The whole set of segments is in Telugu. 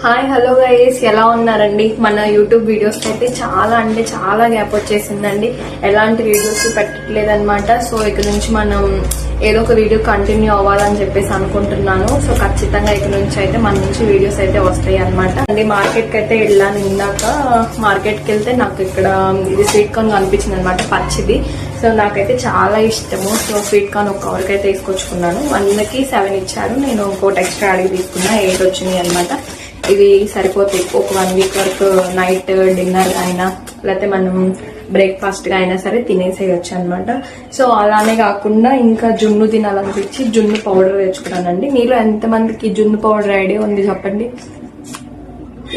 హాయ్ హలో గైస్, ఎలా ఉన్నారండి? మన యూట్యూబ్ వీడియోస్ అయితే చాలా గ్యాప్ వచ్చేసిందండి. ఎలాంటి వీడియోస్ పెట్టట్లేదు అనమాట. సో ఇక నుంచి మనం ఏదో ఒక వీడియో కంటిన్యూ అవ్వాలని చెప్పేసి అనుకుంటున్నాను. సో ఖచ్చితంగా ఇక నుంచి అయితే మన నుంచి వీడియోస్ అయితే వస్తాయి అనమాట. అండి మార్కెట్ కి అయితే వెళ్ళాను. ఇందాక మార్కెట్ కి వెళ్తే నాకు ఇక్కడ ఇది స్వీట్ కార్న్ కనిపించింది అనమాట, పచ్చిది. సో నాకైతే చాలా ఇష్టము. సో స్వీట్ కార్న్ ఒక కవర్కి అయితే తీసుకొచ్చుకున్నాను. 1కి 7 ఇచ్చారు. నేను ఇంకోటి ఎక్స్ట్రా అడిగి తీసుకున్నా, 8 వచ్చినాయి అనమాట. ఇవి సరిపోతాయి ఒక 1 వీక్ వరకు. నైట్ డిన్నర్ అయినా లేకపోతే మనం బ్రేక్ఫాస్ట్ గా అయినా సరే తినేసేయచ్చు అనమాట. సో అలానే కాకుండా ఇంకా జున్ను తినాలనిపించి జున్ను పౌడర్ తెచ్చుకున్నానండి. మీలో ఎంతమందికి జున్ను పౌడర్ ఐడియా ఉంది చెప్పండి.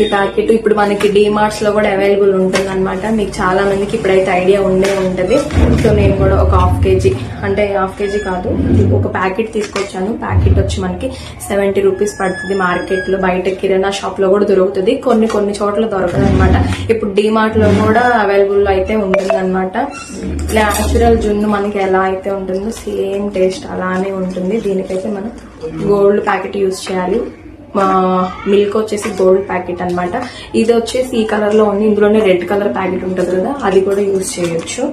ఈ ప్యాకెట్ ఇప్పుడు మనకి డిమార్ట్స్ లో కూడా అవైలబుల్ ఉంటుంది అనమాట. మీకు చాలా మందికి ఇప్పుడైతే ఐడియా ఉండే ఉంటది. సో నేను కూడా ఒక హాఫ్ కేజీ, అంటే హాఫ్ కేజీ కాదు, ఒక ప్యాకెట్ తీసుకొచ్చాను. ప్యాకెట్ వచ్చి మనకి 70 రూపీస్ పడుతుంది మార్కెట్ లో. బయట కిరాణా షాప్ లో కూడా దొరుకుతుంది, కొన్ని చోట్ల దొరకదు అనమాట. ఇప్పుడు డిమార్ట్ లో కూడా అవైలబుల్ అయితే ఉంటుంది అనమాట. న్యాచురల్ జున్ను మనకి ఎలా అయితే ఉంటుందో సేమ్ టేస్ట్ అలానే ఉంటుంది. దీనికైతే మనం గోల్డ్ ప్యాకెట్ యూజ్ చేయాలి. మిల్క్ వచ్చేసి గోల్డ్ ప్యాకెట్ అనమాట. ఇది వచ్చేసి ఈ కలర్ లో ఉంది. ఇందులోనే రెడ్ కలర్ ప్యాకెట్ ఉంటుంది కదా, అది కూడా యూజ్ చేయొచ్చు.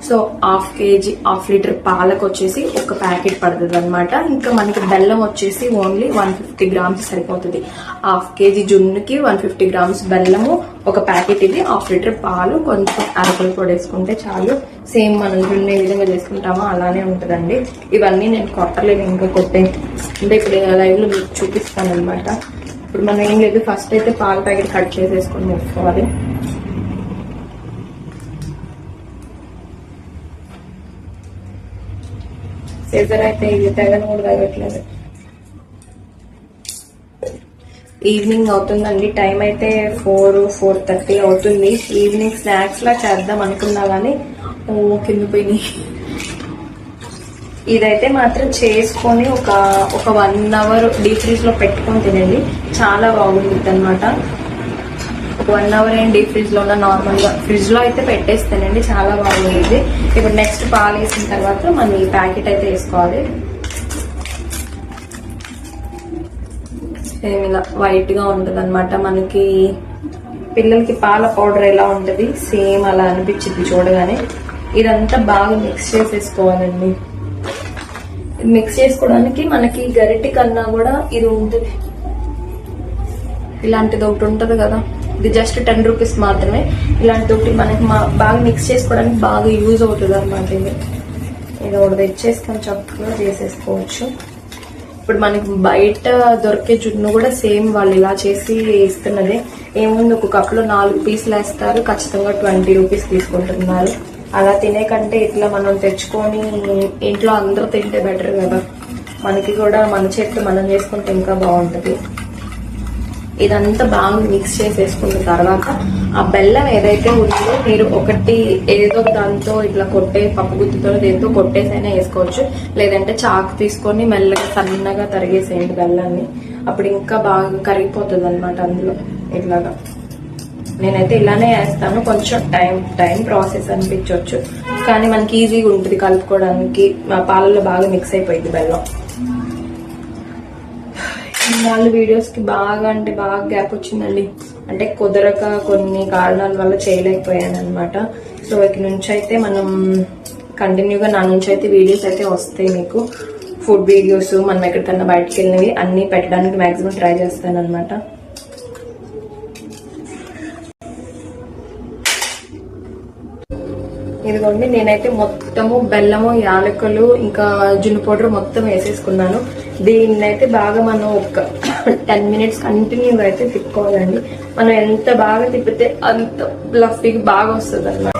So half KG, half litre పాలకు వచ్చేసి ఒక ప్యాకెట్ పడుతుంది అనమాట. ఇంకా మనకి బెల్లం వచ్చేసి ఓన్లీ 150 గ్రామ్స్ సరిపోతుంది. హాఫ్ కేజీ జున్నుకి 150 గ్రామ్స్ బెల్లము, ఒక ప్యాకెట్. ఇది హాఫ్ లీటర్ పాలు, కొంచెం అరకులు పొడి వేసుకుంటే చాలు. సేమ్ మనం జున్ను ఏ విధంగా చేసుకుంటామో అలానే ఉంటుందండి. ఇవన్నీ నేను కొట్టలేదు, ఇంకా కొట్టే అంటే ఇప్పుడు లైవ్ లో మీకు చూపిస్తాను అనమాట. ఇప్పుడు మనం ఏం లేదు, ఫస్ట్ అయితే పాల ప్యాకెట్ కట్ చేసేసుకొని వేసుకోవాలి. సీజర్ అయితే ఇది తెగను కూడా తగ్గట్లేదు. ఈవినింగ్ అవుతుందండి. టైం అయితే 4:30 అవుతుంది. ఈవినింగ్ స్నాక్స్ లా చేద్దాం అనుకున్నా గానీ కింద పోయినాయి. ఇదైతే మాత్రం చేసుకొని ఒక 1 అవర్ డీప్ ఫ్రీజ్ లో పెట్టుకొని తినండి, చాలా బాగుంటుంది అనమాట. ఒక 1 అవర్ ఏం డీప్ ఫ్రిడ్జ్ లో ఉన్న, నార్మల్ గా ఫ్రిడ్జ్ లో అయితే పెట్టేస్తానండి, చాలా బాగుంది. ఇప్పుడు నెక్స్ట్ పాలు వేసిన తర్వాత మనం ఈ ప్యాకెట్ అయితే వేసుకోవాలి. సేమ్ ఇలా వైట్ గా ఉంటది అనమాట. మనకి పిల్లలకి పాల పౌడర్ ఎలా ఉంటది సేమ్ అలా అనిపించింది చూడగానే. ఇదంతా బాగా మిక్స్ చేసేసుకోవాలండి. మిక్స్ చేసుకోవడానికి మనకి గరిటె కన్నా కూడా ఇది ఉంటుంది, ఇలాంటిది ఒకటి ఉంటది కదా, ఇది జస్ట్ 10 రూపీస్ మాత్రమే. ఇలాంటి ఒకటి మనకి బాగా మిక్స్ చేసుకోవడానికి బాగా యూజ్ అవుతుంది అనమాట. ఇది ఒకటి తెచ్చేసుకొని చక్కగా చేసేసుకోవచ్చు. ఇప్పుడు మనకి బయట దొరికే జున్ను కూడా సేమ్ వాళ్ళు ఇలా చేసి ఇస్తున్నది. ఏముంది, ఒక కప్ లో 4 పీసులు వేస్తారు, ఖచ్చితంగా 20 రూపీస్ తీసుకుంటున్నారు. అలా తినే కంటే ఇట్లా మనం తెచ్చుకొని ఇంట్లో అందరూ తింటే బెటర్ కదా. మనకి కూడా మన చేతిలో మనం చేసుకుంటే ఇంకా బాగుంటది. ఇదంతా బాగా మిక్స్ చేసేసుకున్న తర్వాత ఆ బెల్లం ఏదైతే ఉందో మీరు ఒకటి ఏదో దాంతో ఇట్లా కొట్టే పప్పు గుత్తితో దేంతో కొట్టేసైనా వేసుకోవచ్చు. లేదంటే చాకు తీసుకొని మెల్లగా సన్నగా తరిగేసేయండి బెల్లాన్ని. అప్పుడు ఇంకా బాగా కరిగిపోతుంది అనమాట అందులో. ఇట్లాగా నేనైతే ఇలానే వేస్తాను. కొంచెం టైం ప్రాసెస్ అనిపించవచ్చు, కానీ మనకి ఈజీగా ఉంటుంది కలుపుకోవడానికి. పాలలో బాగా మిక్స్ అయిపోయింది బెల్లం. వాళ్ళ వీడియోస్ కి బాగా గ్యాప్ వచ్చిందండి. అంటే కుదరక కొన్ని కారణాల వల్ల చేయలేకపోయాను అనమాట. సో ఇక నుంచి అయితే మనం కంటిన్యూగా నా నుంచి అయితే వీడియోస్ అయితే వస్తాయి మీకు. ఫుడ్ వీడియోస్, మనం ఎక్కడికన్నా బయటకు వెళ్ళినవి అన్ని పెట్టడానికి మాక్సిమం ట్రై చేస్తాను అనమాట. ఇదిగోండి, నేనైతే మొత్తము బెల్లము, యాలకులు, ఇంకా జున్ను పౌడర్ మొత్తం వేసేసుకున్నాను. దీన్ని అయితే బాగా మనం ఒక 10 మినిట్స్ కంటిన్యూగా అయితే తిప్పుకోవాలండి. మనం ఎంత బాగా తిప్పితే అంత ఫ్లఫీగా బాగా వస్తుంది అన్నమాట.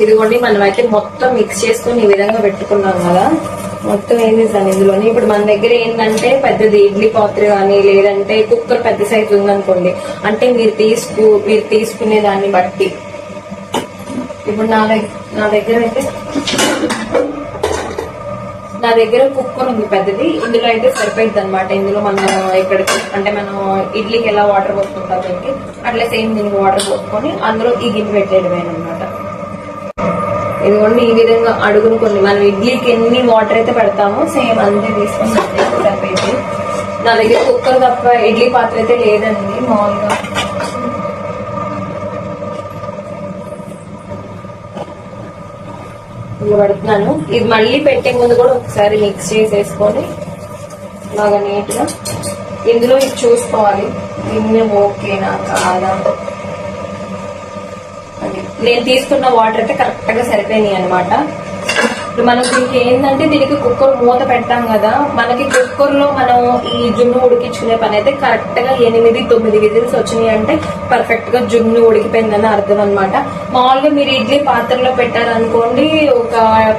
ఇదిగోండి, మనం అయితే మొత్తం మిక్స్ చేసుకొని ఈ విధంగా పెట్టుకున్నాం కదా. మొత్తం ఏం చేస్తాను ఇందులోని. ఇప్పుడు మన దగ్గర ఏంటంటే పెద్దది ఇడ్లీ పాత్ర కానీ లేదంటే కుక్కర్ పెద్ద సైజు ఉందనుకోండి, అంటే మీరు తీసుకునే దాన్ని బట్టి. ఇప్పుడు నా దగ్గర కుక్కర్ ఉంది పెద్దది, ఇందులో అయితే సరిపోయింది అనమాట. ఇందులో మనం ఇక్కడికి అంటే మనం ఇడ్లీకి ఎలా వాటర్ పోసుకుంటాం దీనికి, అట్లా సేమ్ దీనికి వాటర్ పోసుకొని అందులో ఈ గిన్నె పెట్టేయడమేనమాట. ఇదిగోండి, ఈ విధంగా అడుగును కొన్ని మనం ఇడ్లీకి ఎన్ని వాటర్ అయితే పెడతామో సేమ్ అంతే తీసుకొని సరిపోయింది. నా దగ్గర కుక్కర్ తప్ప ఇడ్లీ పాత్ర అయితే లేదండి. మామూలుగా పడుతున్నాను. ఇది మళ్ళీ పెట్టే ముందు కూడా ఒకసారి మిక్స్ చేసేసుకొని బాగా నీట్ గా ఇందులో ఇది చూసుకోవాలి, ఇన్ని ఓకేనా కాదా. నేను తీసుకున్న వాటర్ అయితే కరెక్ట్ గా సరిపోయినాయి అనమాట. ఇప్పుడు మనం దీనికి ఏంటంటే దీనికి కుక్కర్ మూత పెట్టాం కదా, మనకి కుక్కర్ లో మనం ఈ జున్ను ఉడికించుకునే పని అయితే కరెక్ట్ గా 8-9 విజిల్స్ వచ్చినాయి అంటే పర్ఫెక్ట్ గా జున్ను ఉడికిపోయిందని అర్థం అనమాట. మామూలుగా మీరు ఇడ్లీ పాత్రలో పెట్టారనుకోండి, ఒక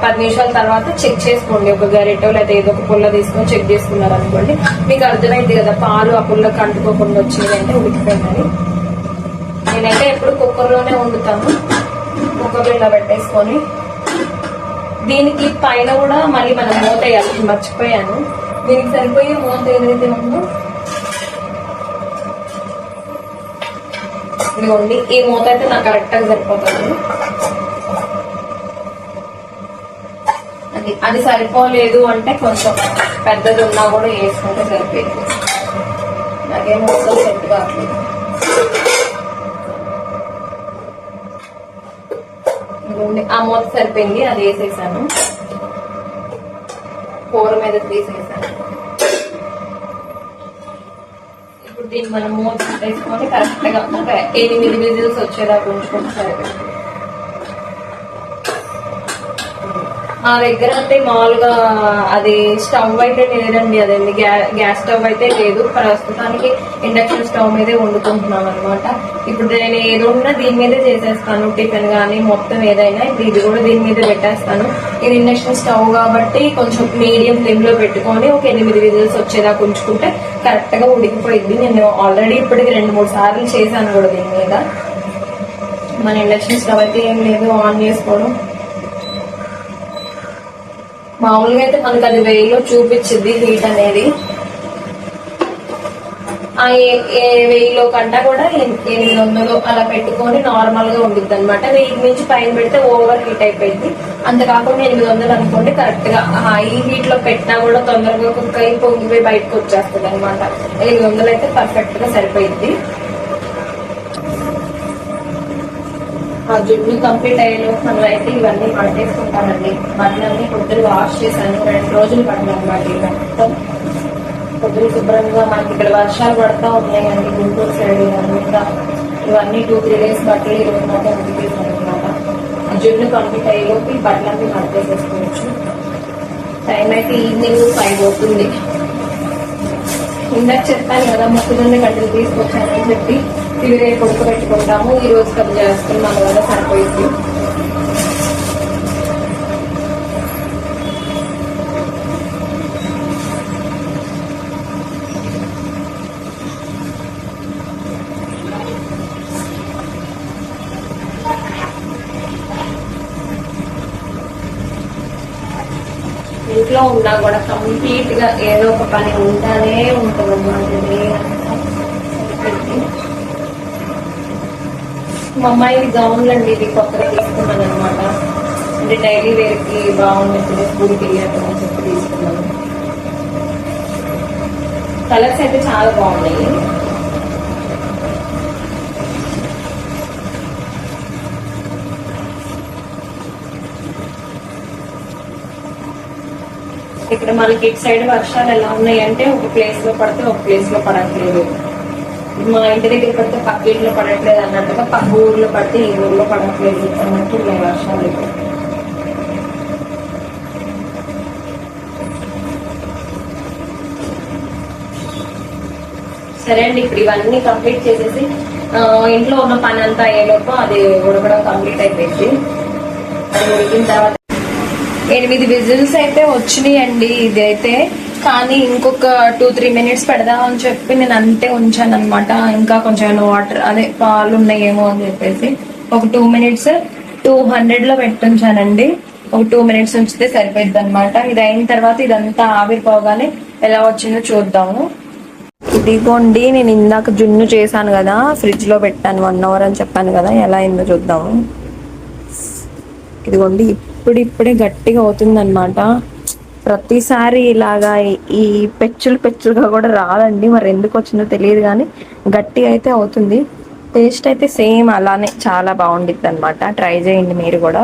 10 నిమిషాల తర్వాత చెక్ చేసుకోండి, ఒక గరిటో లేదా ఏదో ఒక పుల్ల తీసుకొని చెక్ చేసుకున్నారు అనుకోండి, మీకు అర్థమైంది కదా పాలు ఆ పుల్లకి అంటుకోకుండా వచ్చింది అంటే ఉడికిపోయిందని. నేనైతే ఎప్పుడు కుక్కర్ లోనే వండుతాను. కుక్కర్ ఇలా పెట్టేసుకొని దీనికి పైన కూడా మళ్ళీ మనం మూత వేయాలి, మర్చిపోయాను. దీనికి సరిపోయే మూత ఏదైతే ఉందో ఇదిగోండి, ఈ మూత అయితే నాకు కరెక్ట్ గా సరిపోతుంది. అది సరిపోలేదు అంటే కొంచెం పెద్దది ఉన్నా కూడా వేసుకుంటే సరిపోయింది. నాకేం మొత్తం సెట్ కావట్లేదు. ఆ మూత సరిపోయింది, అది వేసేసాను. కూర మీద తీసేసాను. ఇప్పుడు దీన్ని మనం మూత వేసుకొని కరెక్ట్ గా ఒక 8 విజిల్స్ వచ్చేదాకా ఉంచుకుంటే సరిపోయింది. మా దగ్గర అయితే మామూలుగా అది స్టవ్ అయితే లేదండి, అదండి గ్యాస్ స్టవ్ అయితే లేదు. ప్రస్తుతానికి ఇండక్షన్ స్టవ్ మీదే వండుకుంటున్నాం అనమాట. ఇప్పుడు నేను ఏదైనా దీని మీదే చేసేస్తాను, టిఫిన్ కానీ మొత్తం ఏదైనా ఇది కూడా దీని మీదే పెట్టేస్తాను. ఇది ఇండక్షన్ స్టవ్ కాబట్టి కొంచెం మీడియం ఫ్లేమ్ లో పెట్టుకొని ఒక 8 విజిల్స్ వచ్చేదాకా ఉంచుకుంటే కరెక్ట్ గా ఉడికిపోయింది. నేను ఆల్రెడీ ఇప్పటికి 2-3 సార్లు చేశాను కూడా దీని మీద. మన ఇండక్షన్ స్టవ్ అయితే ఏం లేదు, ఆన్ చేసుకోవడం. మామూలుగా అయితే మనకు అది 1000లో చూపించింది హీట్ అనేది. ఆ 1000లో కంటా కూడా 800 అలా పెట్టుకొని నార్మల్ గా ఉంటుంది అనమాట. 1000 నుంచి పైన పెడితే ఓవర్ హీట్ అయిపోయింది. అంతకాకుండా 800 అనుకోండి కరెక్ట్ గా. ఈ హీట్ లో పెట్టినా కూడా తొందరగా కుక్ అయి పొంగిపోయి బయటకు వచ్చేస్తుంది అనమాట. 800 అయితే పర్ఫెక్ట్ గా సరిపోయింది. ఆ జున్ను కంప్లీట్ అయ్యేలో మనం అయితే ఇవన్నీ పట్టేసుకుంటానండి. బట్టలన్నీ పొద్దులు వాష్ చేశాను, 2 రోజులు పట్టిన అనమాట. పొద్దులు శుభ్రంగా మనకి ఇక్కడ వర్షాలు పడతా ఉన్నాయండి గుంటూరు సైడ్ అంతా. ఇవన్నీ 2-3 డేస్ బట్టలు ఈరోజు మొత్తం ఉడికేసాను అనమాట. ఆ జున్ను కంప్లీట్ అయ్యేలోపు ఈ బట్టలన్నీ పట్టేసేసుకోవచ్చు. టైం అయితే ఈవినింగ్ 5 అవుతుంది. ఇందాక చెప్పాను కదా మొక్కజొన్న గడ్డలు తీసుకొచ్చానని చెప్పి, ఇవి రేపు ఉడకబెట్టుకుంటాము. ఈ రోజు కట్ చేసుకున్నాం కదా సరిపోయింది. ఇంట్లో ఉన్నా కూడా కంప్లీట్ గా ఏదో ఒక పని ఉంటానే ఉంటుంది అన్నమాట. మా అమ్మాయి గౌన్లు అండి, ఇది కొత్తగా తీసుకున్నాను అనమాట. అంటే డైలీ వేర్ కి బాగుంటుంది, స్కూల్కి వెళ్ళాక చెప్పి తీసుకున్నాను. కలర్స్ అయితే చాలా బాగున్నాయి. ఇక్కడ మనకి ఇటు సైడ్ వర్షాలు ఎలా ఉన్నాయంటే ఒక ప్లేస్ లో పడితే ఒక ప్లేస్ లో పడట్లేదు. మా ఇంటి దగ్గర పడితే పక్క ఇంట్లో పడట్లేదు అన్నట్టుగా, పక్క ఊర్లో పడితే ఈ ఊర్లో పడట్లేదు అన్నట్టు ఉన్నాయి వర్షాలు. సరే అండి, ఇప్పుడు ఇవన్నీ కంప్లీట్ చేసేసి ఇంట్లో ఉన్న పని అంతా అయ్యేలోపు అది ఉడకడం కంప్లీట్ అయిపోయింది. అది ఉడికిన తర్వాత 8 విజిల్స్ అయితే వచ్చినాయండి ఇదైతే. కానీ ఇంకొక 2-3 మినిట్స్ పెడదామని చెప్పి నేను అంతే ఉంచాను అనమాట. ఇంకా కొంచెం వాటర్ అదే పాలు ఉన్నాయేమో అని చెప్పేసి ఒక 2 మినిట్స్ 200లో పెట్టుంచానండి. ఒక 2 మినిట్స్ ఉంచితే సరిపోద్ది అనమాట. ఇది అయిన తర్వాత ఇదంతా ఆవిరిపోగానే ఎలా వచ్చిందో చూద్దాము. ఇదిగోండి, నేను ఇందాక జున్ను చేశాను కదా, ఫ్రిడ్జ్ లో పెట్టాను 1 అవర్ అని చెప్పాను కదా, ఎలా అయిందో చూద్దాము. ఇదిగోండి, ఇప్పుడిప్పుడే గట్టిగా అవుతుంది అనమాట. ప్రతిసారి ఇలాగా ఈ పెచ్చులు పెచ్చులుగా కూడా రాదండి, మరి ఎందుకు వచ్చిందో తెలియదు కానీ గట్టి అయితే అవుతుంది. టేస్ట్ అయితే సేమ్ అలానే చాలా బాగుండిద్ది అనమాట. ట్రై చేయండి మీరు కూడా.